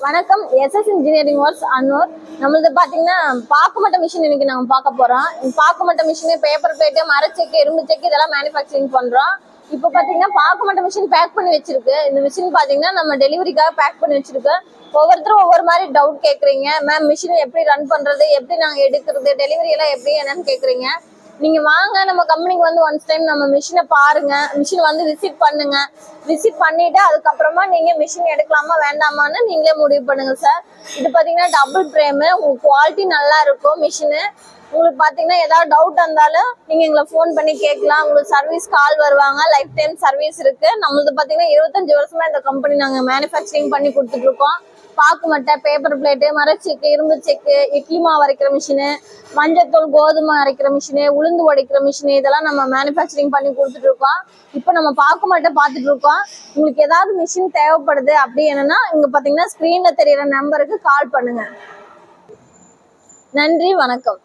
வணக்கம். SS engineering works Annur. நம்மளது பாத்தீங்கன்னா பாக்குமட்ட மிஷின் இன்னைக்கு நாங்க பார்க்க போறோம். பாக்குமட்ட மிஷின், பேப்பர் பிளேட், மரச்செக்கு, இரும்பு செக்கு இதெல்லாம் மேனுஃபேக்சரிங் பண்றோம். இப்போ பாத்தீங்கன்னா பாக்குமட்ட மிஷின் பேக் பண்ணி வச்சிருக்கு. இந்த மிஷின் பாத்தீங்கன்னா நம்ம டெலிவரிக்காக பேக் பண்ணி வச்சிருக்கு. ஒவ்வொருத்தரும் ஒவ்வொரு மாதிரி டவுட் கேக்குறீங்க. மேம் மிஷின் எப்படி ரன் பண்றது, எப்படி நாங்க எடுக்கிறது, டெலிவரி எல்லாம் எப்படி என்னன்னு கேக்குறீங்க. நீங்க வாங்க, நம்ம கம்பெனிக்கு வந்து ஒன்ஸ் டைம் நம்ம மிஷினை பாருங்க, மிஷின் வந்து விசிட் பண்ணுங்க. விசிட் பண்ணிட்டு அதுக்கப்புறமா நீங்க மிஷின் எடுக்கலாமா வேண்டாமான்னு நீங்களே முடிவு பண்ணுங்க சார். இது பாத்தீங்கன்னா டபுள் பிரேம், உங்களுக்கு குவாலிட்டி நல்லா இருக்கும். மிஷினு உங்களுக்கு பாத்தீங்கன்னா ஏதாவது டவுட் இருந்தாலும் நீங்க எங்களை போன் பண்ணி கேட்கலாம். உங்களுக்கு சர்வீஸ் கால் வருவாங்க, லைஃப் டைம் சர்வீஸ் இருக்கு. நம்மளது பாத்தீங்கன்னா 25 வருஷமா இந்த கம்பெனி நாங்க மேனுஃபேக்சரிங் பண்ணி கொடுத்துட்டு இருக்கோம். பாக்கு மட்டை, பேப்பர் பிளேட்டு, மரச்செக்கு, இரும்பு செக்கு, இட்லி மாவு அரைக்கிற மிஷினு, மஞ்சத்தூள், கோதுமை அரைக்கிற மிஷினு, உளுந்து உடைக்கிற மிஷினு இதெல்லாம் நம்ம மேனுஃபேக்சரிங் பண்ணி கொடுத்துட்டு இருக்கோம். இப்போ நம்ம பாக்கு மட்டை பார்த்துட்டு இருக்கோம். உங்களுக்கு ஏதாவது மிஷின் தேவைப்படுது அப்படி என்னன்னா இங்க பாத்தீங்கன்னா ஸ்கிரீன்ல தெரியற நம்பருக்கு கால் பண்ணுங்க. நன்றி, வணக்கம்.